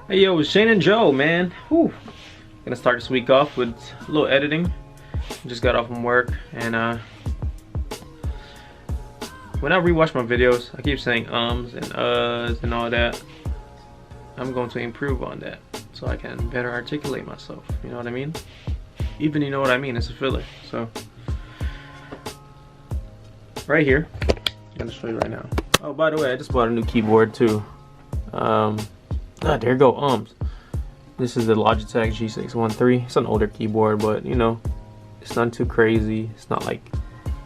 Hey yo, it's JNanjoe, man. Whew. Gonna start this week off with a little editing. Just got off from work, and when I rewatch my videos, I keep saying ums and uhs and all that. I'm going to improve on that so I can better articulate myself. You know what I mean? Even you know what I mean, it's a filler. So right here, I'm gonna show you right now. Oh, by the way, I just bought a new keyboard too. There go ums. This is the Logitech G613. It's an older keyboard, but you know, it's not too crazy. It's not like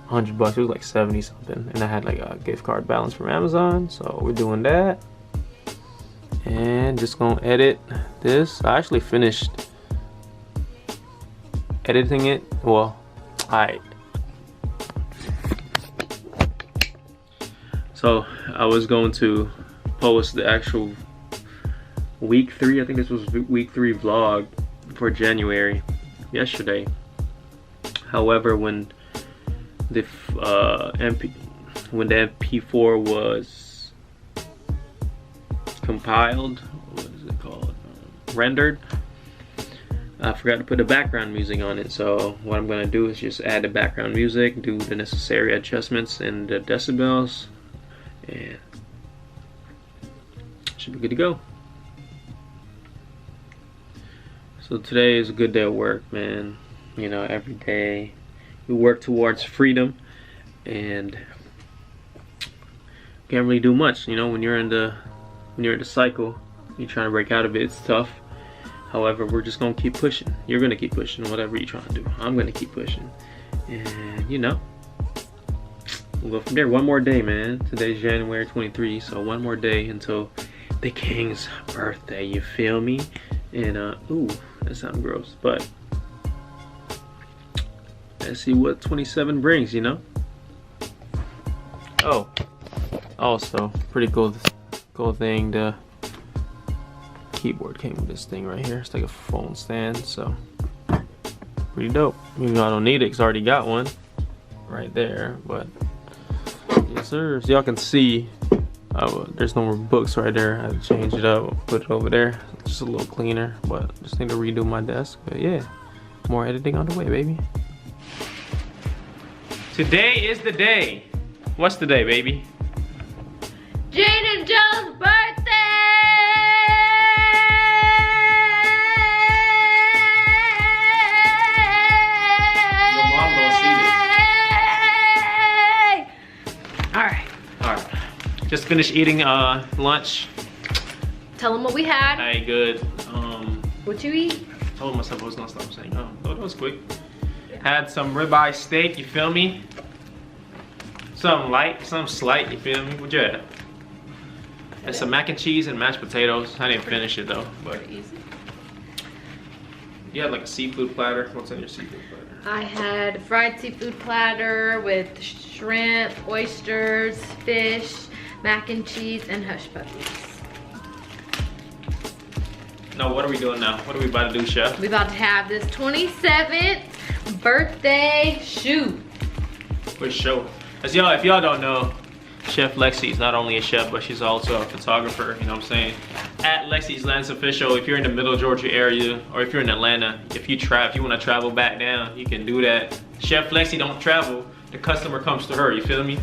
$100. It was like 70 something, and I had like a gift card balance from Amazon, so we're doing that. And just gonna edit this. I actually finished editing it. Well, so I was going to post the actual week 3, I think this was week 3 vlog for January yesterday. However, when the MP4 was compiled, what is it called, rendered, I forgot to put the background music on it. So what I'm gonna do is just add the background music, do the necessary adjustments in the decibels, and should be good to go. So today is a good day at work, man. You know, every day we work towards freedom, and can't really do much. You know, when you're in the cycle, you're trying to break out of it. It's tough. However, we're just gonna keep pushing. You're gonna keep pushing, whatever you're trying to do. I'm gonna keep pushing, and you know, we'll go from there. One more day, man. Today's January 23, so one more day until the king's birthday. You feel me? And ooh, that sounds gross, but let's see what 27 brings, you know. Oh, also pretty cool thing, the keyboard came with this thing right here. It's like a phone stand, so pretty dope. Even though I don't need it because I already got one right there, but yes sir. So y'all can see there's no more books right there. I had to change it up, put it over there. Just a little cleaner, but just need to redo my desk. But yeah, more editing on the way, baby. Today is the day. What's the day, baby? JNanjoe's birthday! Your mom gonna see this. Alright. Just finished eating lunch. Tell them what we had. Alright, good. What you eat? I told myself I was gonna stop saying, oh, that was quick. Had some ribeye steak, you feel me? Something light, something slight, you feel me? What'd you have? And some mac and cheese and mashed potatoes. I didn't finish it though, but easy. You had like a seafood platter. What's on your seafood platter? I had fried seafood platter with shrimp, oysters, fish, mac and cheese, and hush puppies. No, what are we doing now? What are we about to do, chef? We're about to have this 27th birthday shoot. Which show? As y'all, if y'all don't know, Chef Lexi is not only a chef, but she's also a photographer, you know what I'm saying? At Lexi's Lance Official, if you're in the middle Georgia area, or if you're in Atlanta, if you want to travel back down, you can do that. Chef Lexi don't travel, the customer comes to her, you feel me?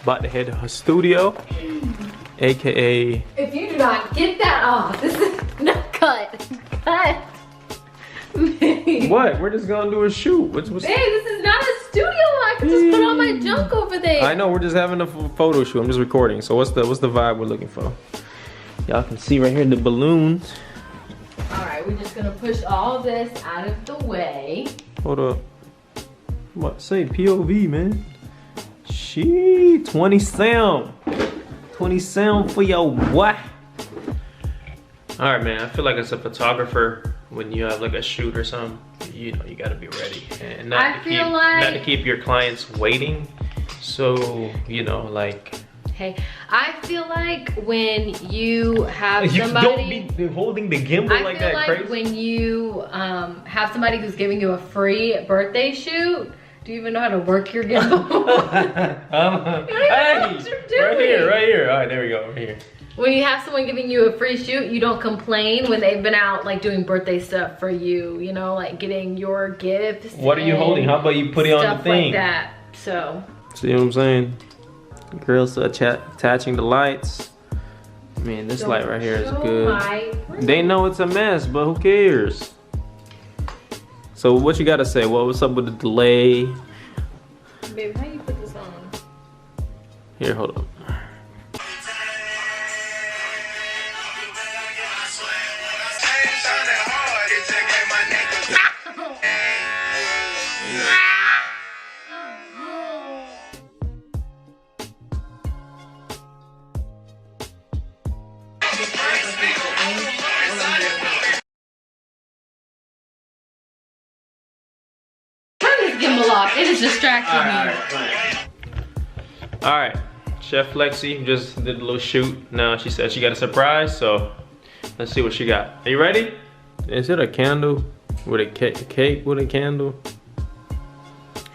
About to head to her studio, AKA... If you do not get that off, this is no cut. What? We're just gonna do a shoot. What's Hey, this is not a studio. I can just put all my junk over there. I know, we're just having a photo shoot. I'm just recording. So what's the vibe we're looking for? Y'all can see right here the balloons. Alright, we're just gonna push all this out of the way. Hold up. What? Say POV, man. Shee, 20 sound. 20 sound for your what? Alright, man. I feel like as a photographer, when you have like a shoot or something, you know, you gotta be ready. And not to keep your clients waiting. So, you know, like... Hey, I feel like when you have somebody... You don't be holding the gimbal like that, crazy. I feel like when you have somebody who's giving you a free birthday shoot, do you even know how to work your gimbal? Hey, right here. All right, there we go, over here. when you have someone giving you a free shoot, you don't complain when they've been out like doing birthday stuff for you, you know, like getting your gifts. What are you holding? How about you put it on the thing? Stuff like that, so. See what I'm saying? Girls attaching the lights. Man, this light right here is good. They know it's a mess, but who cares? So what you gotta say? What's up with the delay? Babe, how you put this on? Here, hold on. Gimbal off. It is distracting me. All right, Chef Lexi just did a little shoot. Now she said she got a surprise, so let's see what she got. Are you ready? Is it a candle with a cake with a candle?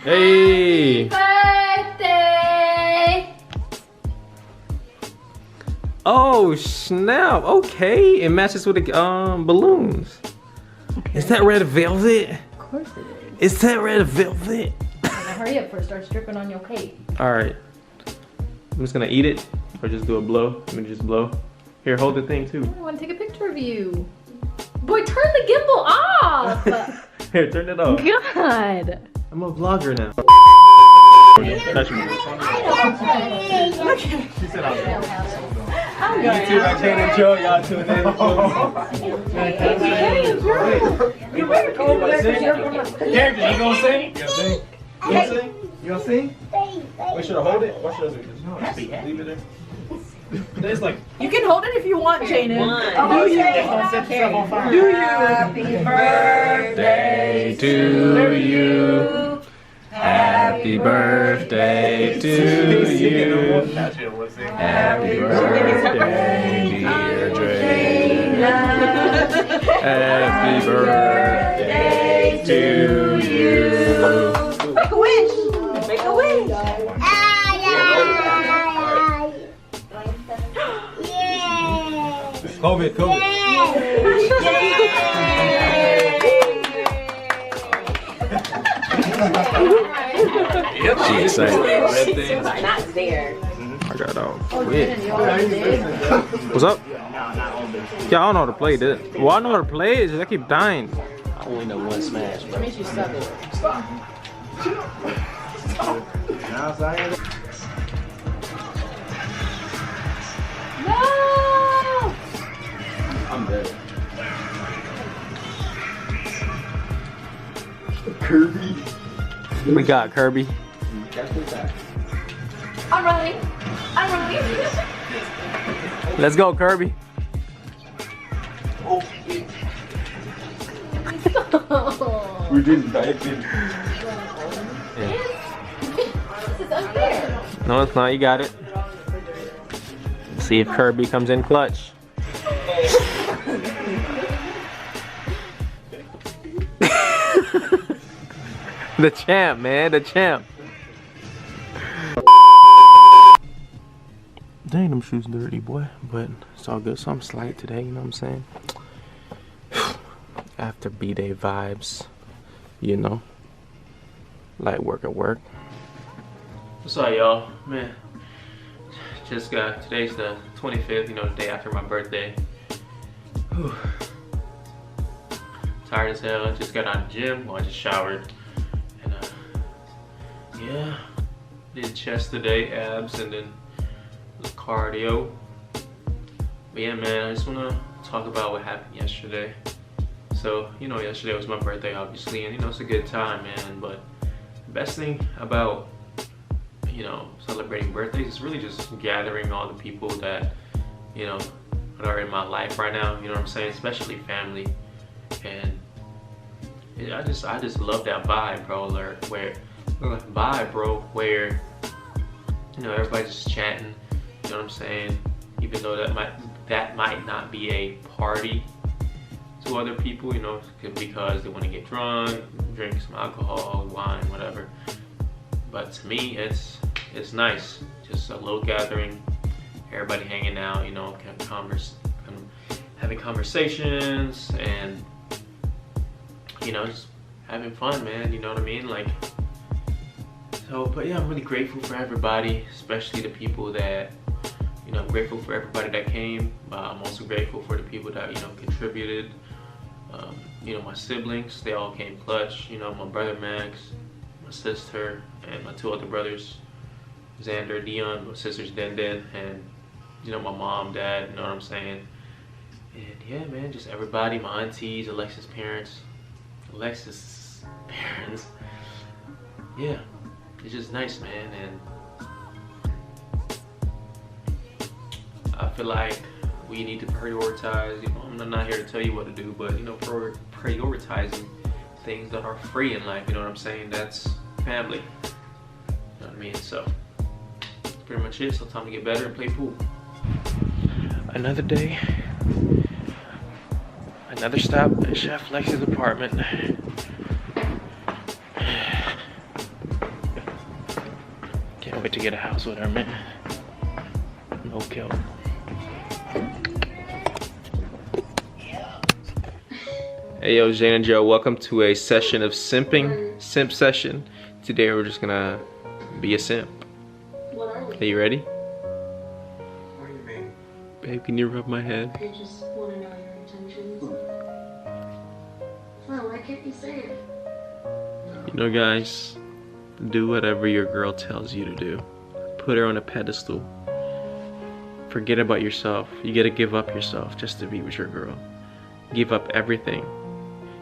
Hey! Birthday! Oh snap! Okay, it matches with the balloons. Okay. Is that red velvet? Of course it is. Is that red velvet? Now hurry up before it starts dripping on your cake. Alright. I'm just gonna eat it or just do a blow. Let me just blow. Here, hold the thing too. I want to take a picture of you. Boy, turn the gimbal off! Here, turn it off. God! I'm a vlogger now. She said I'm YouTube at JNanjoe, y'all tune in. Character, you gonna sing? You gonna sing? You gonna sing? You gonna sing? Wait, should I hold it? What should I do? Just leave it there. It's like you can hold it if you want, Jaden. Do you? Do you? Happy birthday to you. Happy birthday to you. Happy birthday, dear Dre. Happy birthday to you. Make a wish. Make a wish. COVID. She excited. Not there. I got out. What's up? Yeah, I don't know how to play this. Well, I know how to play it, just I keep dying. I only know one smash, bro. Makes you suck it. No! I'm dead. Kirby. We got Kirby. I'm running. Let's go, Kirby. We didn't dive in. This is unfair. No, it's not. You got it. Let's see if Kirby comes in clutch. The champ, man. The champ. Dang, them shoes dirty, boy. But it's all good. So I'm slight today, you know what I'm saying? After B-Day vibes, you know. Light work at work. What's up, y'all? Man, just got, today's the 25th, you know, the day after my birthday. Whew. Tired as hell. I just got out of the gym. Well, I just showered. And, yeah. Did chest today, abs, and then cardio. But yeah, man, I just want to talk about what happened yesterday. So, you know, yesterday was my birthday, obviously, and you know, it's a good time, man. But the best thing about, you know, celebrating birthdays is really just gathering all the people that, you know, that are in my life right now, you know what I'm saying, especially family. And yeah, I just love that vibe, bro, where you know, everybody's just chatting, you know what I'm saying, even though that might not be a party to other people, you know, because they want to get drunk, drink some alcohol, wine, whatever. But to me, it's nice, just a little gathering. everybody hanging out, you know, having conversations, and you know, just having fun, man. You know what I mean? Like, so, but yeah, I'm really grateful for everybody, especially the people that, you know, I'm grateful for everybody that came. I'm also grateful for the people that, you know, contributed. You know, my siblings, they all came clutch. You know, my brother Max, my sister, and my 2 other brothers, Xander, Dion, my sister's Den, and you know, my mom, dad, you know what I'm saying? And yeah, man, just everybody, my aunties, Alexis' parents. Yeah, it's just nice, man. And I feel like we need to prioritize, you know, I'm not here to tell you what to do, but you know, prioritizing things that are free in life, you know what I'm saying? That's family, you know what I mean? So that's pretty much it. So time to get better and play pool. Another day, another stop at Chef Lex's apartment. Can't wait to get a house with her, man. No kill. Hey yo, JNanjoe, welcome to a session of simping, simp session. Today we're just gonna be a simp. What are we? Are you ready? What do you mean? Babe, can you rub my head? I just want to know your intentions. Well, why can't you say it? You know, guys, do whatever your girl tells you to do. Put her on a pedestal. Forget about yourself. You gotta give up yourself just to be with your girl. Give up everything.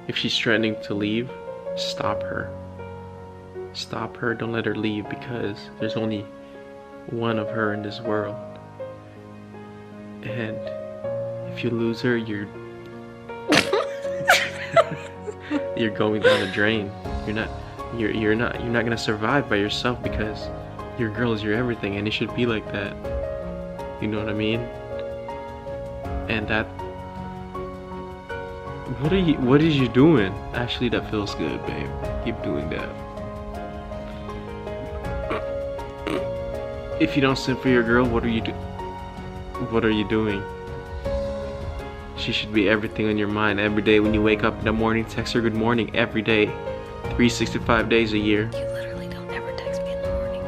If she's threatening to leave, stop her. Stop her, don't let her leave, because there's only one of her in this world. And if you lose her, you're you're going down the drain. You're not gonna survive by yourself, because your girl is your everything, and it should be like that. You know what I mean? And that, what is you doing? Actually, that feels good, babe. Keep doing that. If you don't simp for your girl, what are you doing? She should be everything on your mind. Every day when you wake up in the morning, text her good morning. Every day, 365 days a year. You literally don't ever text me in the morning.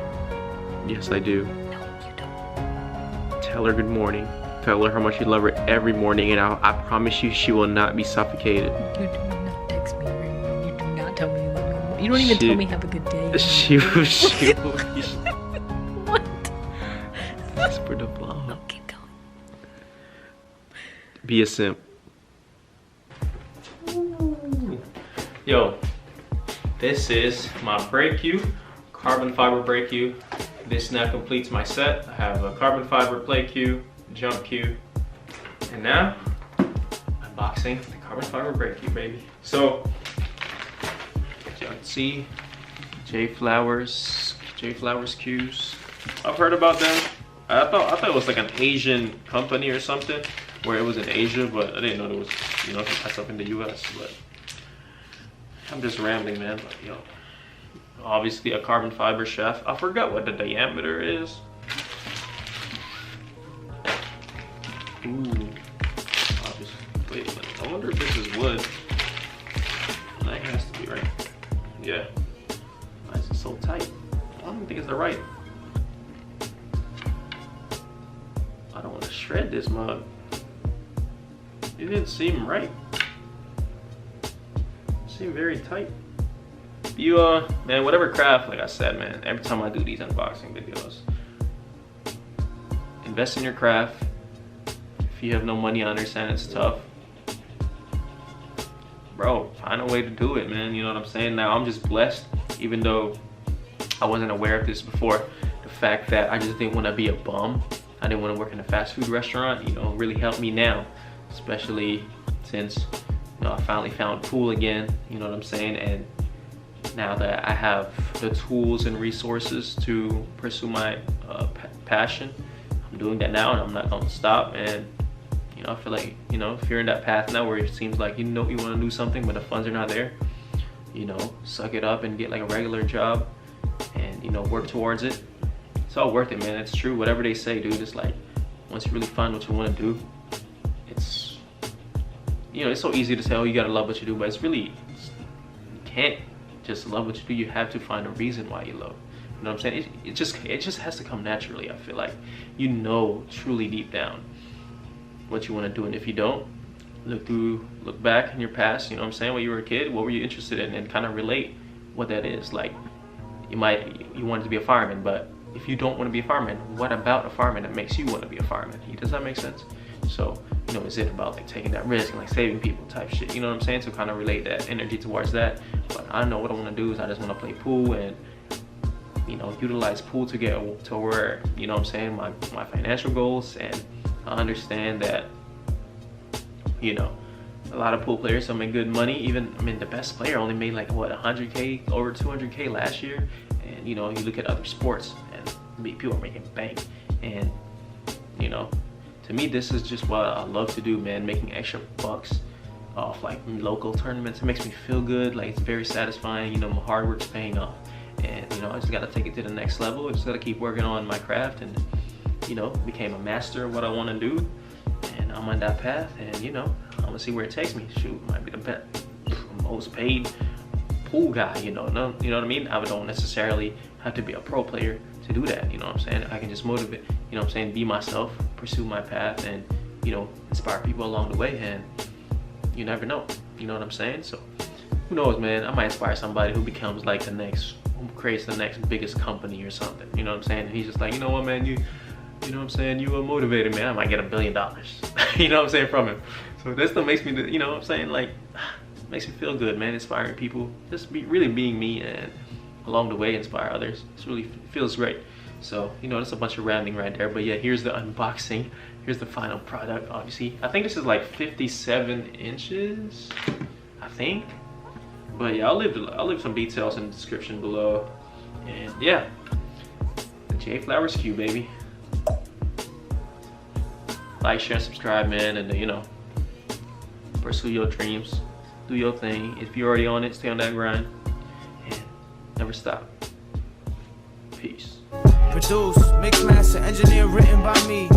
Yes, I do. No, you don't. Tell her good morning. Tell her how much you love her every morning, and I promise you, she will not be suffocated. You do not text me every morning. You do not tell me you love me. You don't even tell me have a good day. She will be. What? That's for the vlog. No, keep going. Be a simp. Yo, this is my brake cue, carbon fiber brake cue. This now completes my set. I have a carbon fiber play cue, jump cue, and now unboxing the carbon fiber brake cue, baby. So, as y'all can see, J Flowers cues. I've heard about them. I thought it was like an Asian company or something, where it was in Asia, but I didn't know it was, you know, some stuff in the US. But I'm just rambling, man. But, you know, obviously a carbon fiber shaft. I forgot what the diameter is. Ooh. Obviously. Wait, I wonder if this is wood. That has to be right. Yeah. Why is it so tight? I don't think it's the right. I don't want to shred this mug. It didn't seem right. It seemed very tight. You man, whatever craft, like I said, man, every time I do these unboxing videos, invest in your craft. If you have no money, I understand it's tough. Bro, find a way to do it, man. You know what I'm saying? Now, I'm just blessed, even though I wasn't aware of this before. The fact that I just didn't want to be a bum. I didn't want to work in a fast food restaurant, you know, really helped me now. Especially since, you know, I finally found pool again, you know what I'm saying? And now that I have the tools and resources to pursue my passion, I'm doing that now, and I'm not going to stop. And you know, I feel like, you know, if you're in that path now where it seems like you know you want to do something but the funds are not there, you know, suck it up and get like a regular job and, you know, work towards it. It's all worth it, man. It's true. Whatever they say, dude, it's like once you really find what you want to do, it's, you know, it's so easy to say, oh, you gotta love what you do, but it's really, you can't just love what you do. You have to find a reason why you love. You know what I'm saying? It just has to come naturally. I feel like, you know, truly deep down what you want to do, and if you don't, look back in your past. You know what I'm saying? When you were a kid, what were you interested in, and kind of relate what that is. Like, you wanted to be a fireman, but if you don't want to be a fireman, what about a fireman that makes you want to be a fireman? Does that make sense? So, you know, is it about like taking that risk and like saving people type shit? You know what I'm saying? So kind of relate that energy towards that. But I know what I want to do is I just want to play pool and, you know, utilize pool to get to where, you know what I'm saying, my financial goals. And I understand that, you know, a lot of pool players don't make good money. Even, I mean, the best player only made like what, 100K, over 200K last year. And, you know, you look at other sports and people are making bank. And, you know, to me, this is just what I love to do, man. Making extra bucks off like local tournaments. It makes me feel good. Like, it's very satisfying. You know, my hard work's paying off. And, you know, I just gotta take it to the next level. I just gotta keep working on my craft, and, you know, became a master of what I want to do. And I'm on that path, and, you know, I'm gonna see where it takes me. Shoot, might be the most paid pool guy, you know. No, you know what I mean? I don't necessarily have to be a pro player to do that, you know what I'm saying? I can just motivate, you know what I'm saying, be myself, pursue my path, and, you know, inspire people along the way. And you never know, you know what I'm saying? So who knows, man? I might inspire somebody who becomes like who creates the next biggest company or something, you know what I'm saying? And he's just like, you know what, man, you know what I'm saying, you are motivated, man. I might get $1 billion, you know what I'm saying, from him. So this still makes me, you know what I'm saying, like, makes me feel good, man. Inspiring people, just really being me, and along the way inspire others. It's really feels great. So, you know, that's a bunch of rambling right there, but yeah, here's the unboxing. Here's the final product. Obviously, I think this is like 57 inches, I think. But yeah, I'll leave some details in the description below. And yeah, the J Flowers Q, baby. Like, share, and subscribe, man, and you know, pursue your dreams, do your thing. If you're already on it, stay on that grind, and never stop. Peace. Produce, mix, master, engineer, written by me.